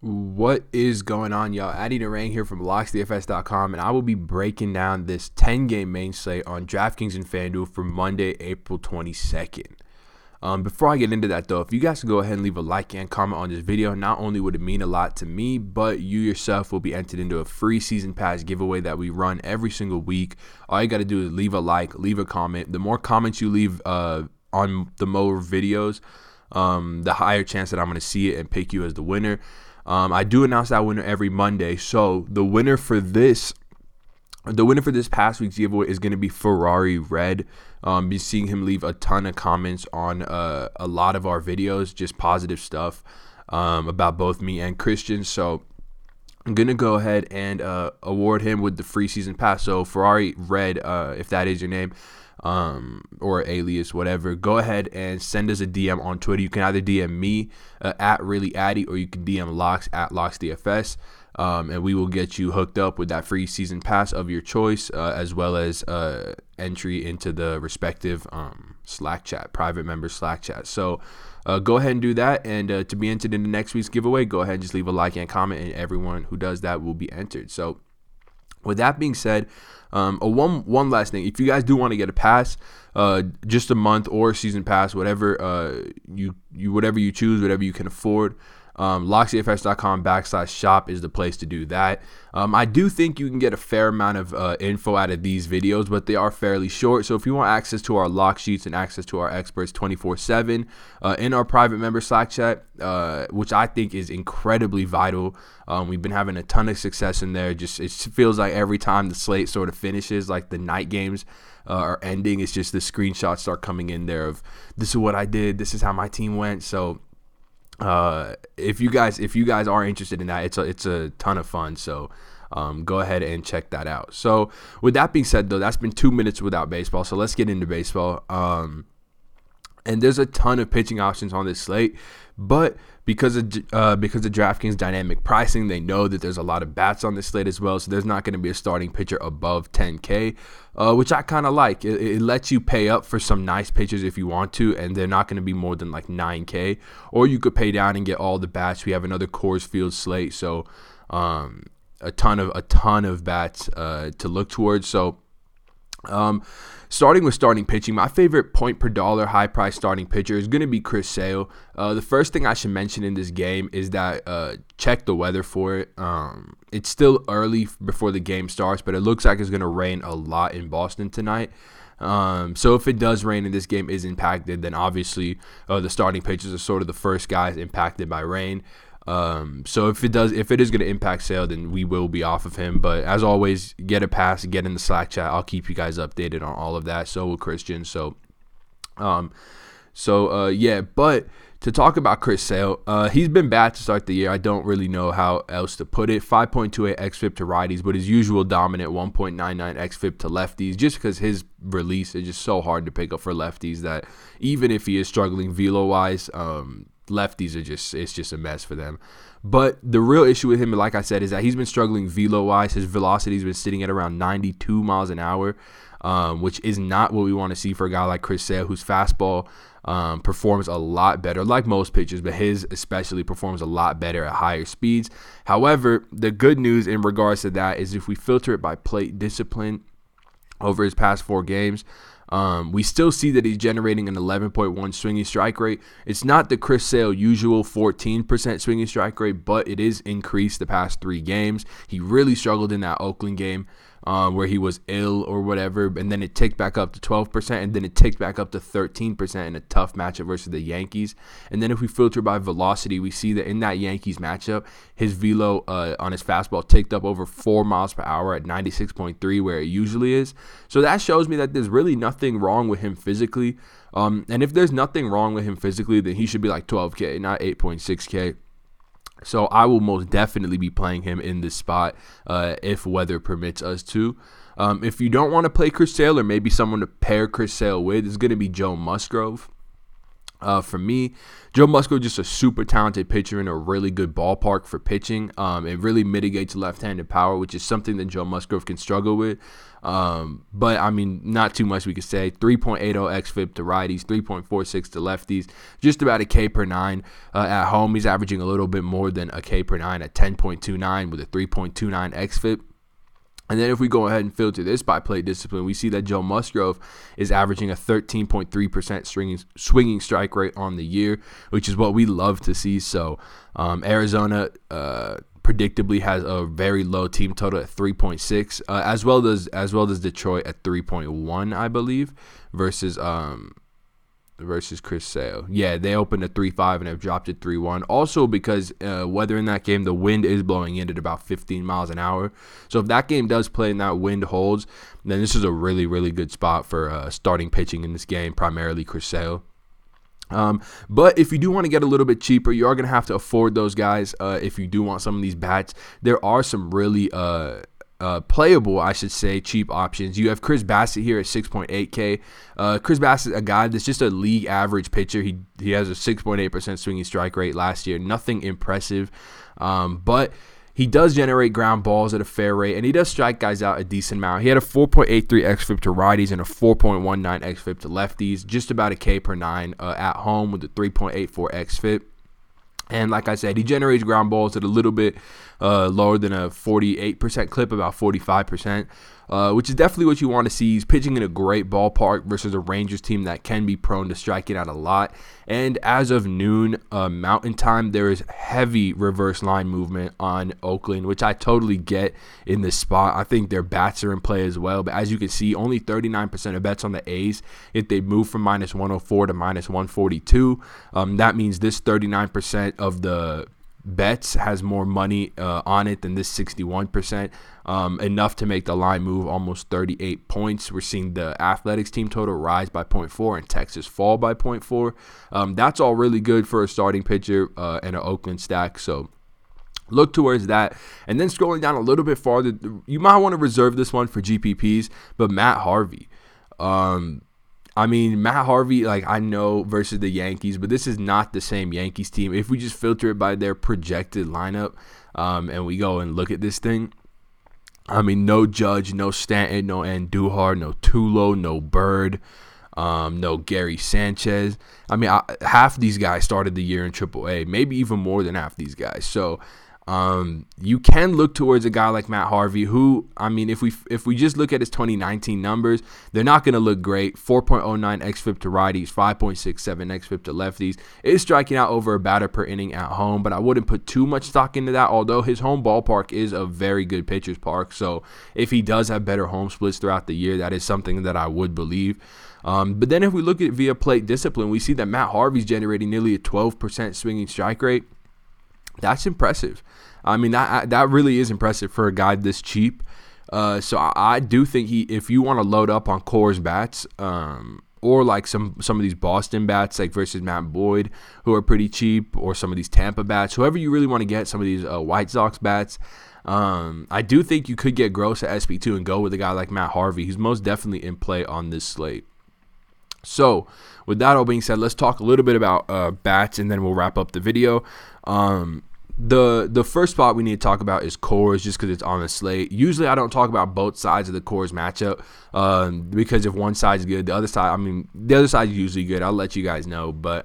What is going on, y'all? Narang here from Locks DFS.com, and I will be breaking down this 10-game main slate on DraftKings and FanDuel for Monday, April 22nd. Before I get into that, though, if you guys can go ahead and leave a like and comment on this video, not only would it mean a lot to me, but you yourself will be entered into a free season pass giveaway that we run every single week. All you got to do is leave a like, leave a comment. The more comments you leave on the more videos, the higher chance that I'm going to see it and pick you as the winner. I do announce that winner every Monday. So the winner for this past week's giveaway is going to be Ferrari Red. Be seeing him leave a ton of comments on a lot of our videos, just positive stuff about both me and Christian. So I'm going to go ahead and award him with the free season pass. So Ferrari Red, if that is your name, or alias, whatever, go ahead and send us a DM on Twitter. You can either DM me at reallyaddy, or you can DM Locks at LocksDFS, and we will get you hooked up with that free season pass of your choice, as well as entry into the respective Slack chat, private member Slack chat. So go ahead and do that, and to be entered in the next week's giveaway, go ahead and just leave a like and comment, and everyone who does that will be entered. So with that being said, one last thing. If you guys do want to get a pass, just a month or a season pass, whatever whatever you choose, whatever you can afford, locksdfs.com/shop is the place to do that. I do think you can get a fair amount of info out of these videos, but they are fairly short. So if you want access to our lock sheets and access to our experts 24/7 in our private member Slack chat, which I think is incredibly vital. We've been having a ton of success in there. It feels like every time the slate sort of finishes, like the night games are ending, it's just the screenshots start coming in there of, this is what I did, this is how my team went. So if you guys are interested in that, it's a ton of fun. So go ahead and check that out. So with that being said, though, that's been 2 minutes without baseball. So let's get into baseball. And there's a ton of pitching options on this slate, but because of DraftKings dynamic pricing, they know that there's a lot of bats on this slate as well. So there's not going to be a starting pitcher above 10K, which I kind of like. It lets you pay up for some nice pitchers if you want to, and they're not going to be more than like 9K. Or you could pay down and get all the bats. We have another Coors Field slate, so a ton of bats to look towards. So starting with starting pitching, my favorite point per dollar high price starting pitcher is going to be Chris Sale. The first thing I should mention in this game is that check the weather for it. It's still early before the game starts, but it looks like it's going to rain a lot in Boston tonight. So if it does rain and this game is impacted, then obviously the starting pitchers are sort of the first guys impacted by rain. So if it is going to impact Sale, then we will be off of him. But as always, get a pass, get in the Slack chat. I'll keep you guys updated on all of that. So will Christian. So, yeah. But to talk about Chris Sale, he's been bad to start the year. I don't really know how else to put it. 5.28 xFIP to righties, but his usual dominant 1.99 xFIP to lefties. Just because his release is just so hard to pick up for lefties that even if he is struggling velo wise, lefties it's just a mess for them. But the real issue with him, like I said, is that he's been struggling velo wise. His velocity's been sitting at around 92 miles an hour, which is not what we want to see for a guy like Chris Sale, whose fastball performs a lot better, like most pitchers, but his especially performs a lot better at higher speeds. However, the good news in regards to that is if we filter it by plate discipline over his past 4 games, we still see that he's generating an 11.1 swinging strike rate. It's not the Chris Sale usual 14% swinging strike rate, but it is increased the past 3 games. He really struggled in that Oakland game where he was ill or whatever, and then it ticked back up to 12%, and then it ticked back up to 13% in a tough matchup versus the Yankees. And then if we filter by velocity, we see that in that Yankees matchup, his velo on his fastball ticked up over 4 miles per hour at 96.3, where it usually is. So that shows me that there's really nothing wrong with him physically. And if there's nothing wrong with him physically, then he should be like 12K, not 8.6K. So I will most definitely be playing him in this spot if weather permits us to. If you don't want to play Chris Sale, or maybe someone to pair Chris Sale with, is going to be Joe Musgrove. For me, Joe Musgrove just a super talented pitcher in a really good ballpark for pitching. It really mitigates left-handed power, which is something that Joe Musgrove can struggle with. But I mean, not too much we could say. 3.80 xFIP to righties, 3.46 to lefties, just about a K per 9. At home, he's averaging a little bit more than a K per 9 at 10.29 with a 3.29 xFIP. And then if we go ahead and filter this by plate discipline, we see that Joe Musgrove is averaging a 13.3% swinging strike rate on the year, which is what we love to see. So Arizona predictably has a very low team total at 3.6, as well as Detroit at 3.1, I believe, versus Chris Sale. Yeah, they opened at 3.5 and have dropped at 3.1. Also because weather in that game, the wind is blowing in at about 15 miles an hour. So if that game does play and that wind holds, then this is a really, really good spot for starting pitching in this game, primarily Chris Sale. But if you do want to get a little bit cheaper, you are going to have to afford those guys. If you do want some of these bats, there are some really playable, I should say, cheap options. You have Chris Bassett here at 6.8K. Chris Bassett, a guy that's just a league average pitcher. He has a 6.8% swinging strike rate last year. Nothing impressive, but he does generate ground balls at a fair rate, and he does strike guys out a decent amount. He had a 4.83 xFIP to righties and a 4.19 xFIP to lefties, just about a K per 9 at home with a 3.84 xFIP. And like I said, he generates ground balls at a little bit lower than a 48% clip, about 45%, which is definitely what you want to see. He's pitching in a great ballpark versus a Rangers team that can be prone to striking out a lot. And as of noon Mountain Time, there is heavy reverse line movement on Oakland, which I totally get in this spot. I think their bats are in play as well. But as you can see, only 39% of bets on the A's if they move from minus 104 to minus 142. That means this 39% of the bets has more money on it than this 61%, enough to make the line move almost 38 points. We're seeing the Athletics team total rise by 0.4 and Texas fall by 0.4. That's all really good for a starting pitcher and an Oakland stack, so look towards that. And then scrolling down a little bit farther, you might want to reserve this one for GPPs, but Matt Harvey. I mean, Matt Harvey, like, I know versus the Yankees, but this is not the same Yankees team. If we just filter it by their projected lineup and we go and look at this thing, I mean, no Judge, no Stanton, no Andujar, no Tulo, no Bird, no Gary Sanchez. I mean, half these guys started the year in AAA, maybe even more than half these guys. So you can look towards a guy like Matt Harvey, who, I mean, if we just look at his 2019 numbers, they're not going to look great. 4.09 xFIP to righties, 5.67 xFIP to lefties. Is striking out over a batter per inning at home, but I wouldn't put too much stock into that, although his home ballpark is a very good pitcher's park. So if he does have better home splits throughout the year, that is something that I would believe. But then if we look at it via plate discipline, we see that Matt Harvey's generating nearly a 12% swinging strike rate. That's impressive. I mean, that really is impressive for a guy this cheap. So I do think if you want to load up on Coors bats, or like some of these Boston bats, like versus Matt Boyd, who are pretty cheap, or some of these Tampa bats, whoever you really want to get, some of these White Sox bats, I do think you could get Gross at SP2 and go with a guy like Matt Harvey. He's most definitely in play on this slate. So with that all being said, let's talk a little bit about bats, and then we'll wrap up the video. The first spot we need to talk about is Coors, just because it's on the slate. Usually I don't talk about both sides of the Coors matchup because if one side's good, the other side is usually good. I'll let you guys know. But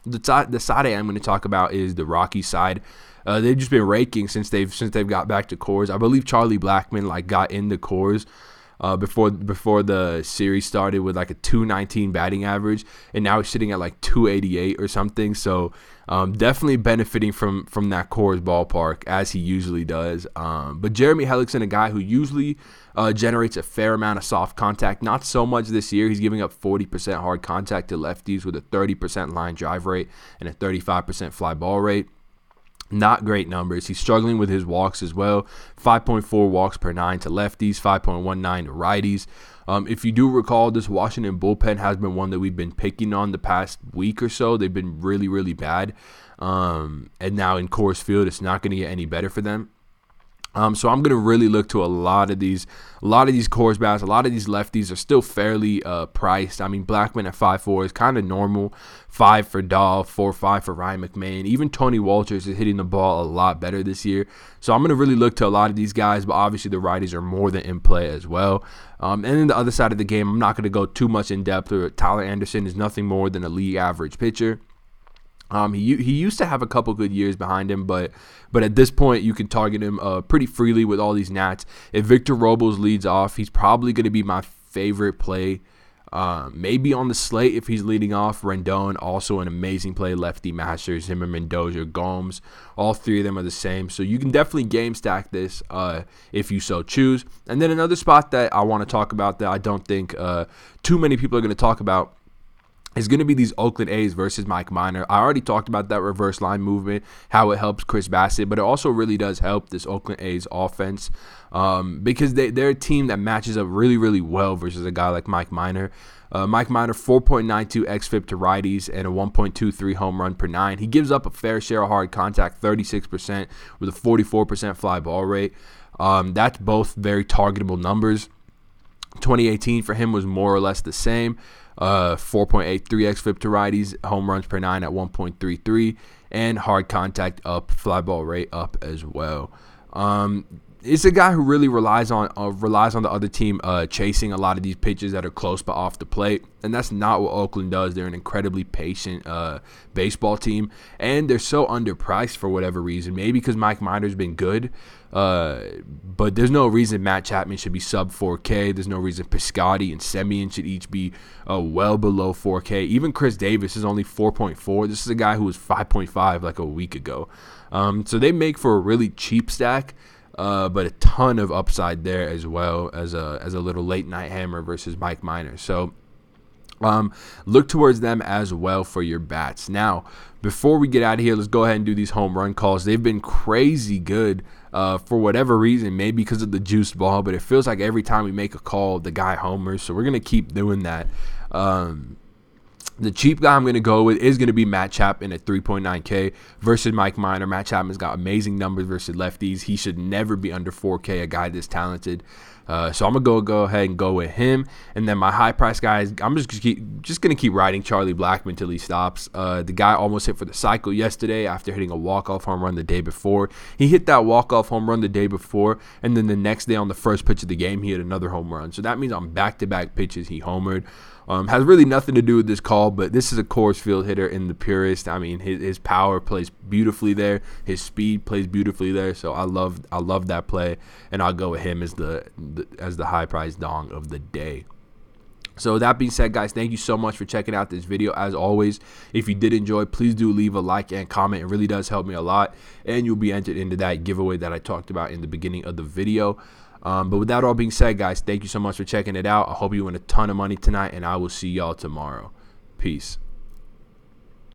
the side I am going to talk about is the Rockies side. They've just been raking since they've got back to Coors. I believe Charlie Blackmon got into Coors before the series started with like a 219 batting average, and now he's sitting at like 288 or something. So definitely benefiting from that Coors ballpark, as he usually does. But Jeremy Hellickson, a guy who usually generates a fair amount of soft contact, not so much this year. He's giving up 40% hard contact to lefties with a 30% line drive rate and a 35% fly ball rate. Not great numbers. He's struggling with his walks as well. 5.4 walks per 9 to lefties, 5.19 to righties. If you do recall, this Washington bullpen has been one that we've been picking on the past week or so. They've been really, really bad. And now in Coors Field, it's not going to get any better for them. So I'm gonna really look to a lot of these course bats. A lot of these lefties are still fairly priced. I mean, Blackman at 5.4 is kind of normal. 5 for Dahl, 4.5 for Ryan McMahon. Even Tony Walters is hitting the ball a lot better this year. So I'm gonna really look to a lot of these guys. But obviously the righties are more than in play as well. And then the other side of the game, I'm not gonna go too much in depth. Tyler Anderson is nothing more than a league average pitcher. He used to have a couple good years behind him, but at this point you can target him pretty freely with all these Nats. If Victor Robles leads off, he's probably going to be my favorite play. Maybe on the slate if he's leading off. Rendon, also an amazing play. Lefty Masters, Zimmer, Mendoza, Gomes, all three of them are the same. So you can definitely game stack this if you so choose. And then another spot that I want to talk about that I don't think too many people are going to talk about is going to be these Oakland A's versus Mike Minor. I already talked about that reverse line movement, how it helps Chris Bassett, but it also really does help this Oakland A's offense because they're a team that matches up really, really well versus a guy like Mike Minor. Mike Minor, 4.92 xFIP to righties and a 1.23 home run per 9. He gives up a fair share of hard contact, 36% with a 44% fly ball rate. That's both very targetable numbers. 2018 for him was more or less the same. 4.83 xFIP to righties, home runs per 9 at 1.33, and hard contact up, fly ball rate up as well. It's a guy who really relies on the other team chasing a lot of these pitches that are close but off the plate, and that's not what Oakland does. They're an incredibly patient baseball team, and they're so underpriced for whatever reason. Maybe because Mike Minor's been good, but there's no reason Matt Chapman should be sub 4K. There's no reason Piscotty and Semien should each be well below 4K. Even Chris Davis is only 4.4. This is a guy who was 5.5 like a week ago. So they make for a really cheap stack. But a ton of upside there as well as a little late night hammer versus Mike Minor. So look towards them as well for your bats. Now, before we get out of here, let's go ahead and do these home run calls. They've been crazy good for whatever reason, maybe because of the juiced ball, but it feels like every time we make a call, the guy homers. So we're going to keep doing that. The cheap guy I'm going to go with is going to be Matt Chapman at 3.9K versus Mike Minor. Matt Chapman's got amazing numbers versus lefties. He should never be under 4K, a guy this talented. So I'm going to go ahead and go with him. And then my high price guys, I'm just going to keep riding Charlie Blackmon until he stops. The guy almost hit for the cycle yesterday after hitting a walk-off home run the day before. He hit that walk-off home run the day before, and then the next day on the first pitch of the game, he hit another home run. So that means on back-to-back pitches, he homered. Has really nothing to do with this call, but this is a Coors Field hitter in the purest. I mean, his power plays beautifully there. His speed plays beautifully there. So I love that play, and I'll go with him as the high price dong of the day. So that being said, guys, thank you so much for checking out this video. As always, if you did enjoy, please do leave a like and comment. It really does help me a lot, and you'll be entered into that giveaway that I talked about in the beginning of the video. But with that all being said, guys, thank you so much for checking it out. I hope you win a ton of money tonight, and I will see y'all tomorrow. Peace.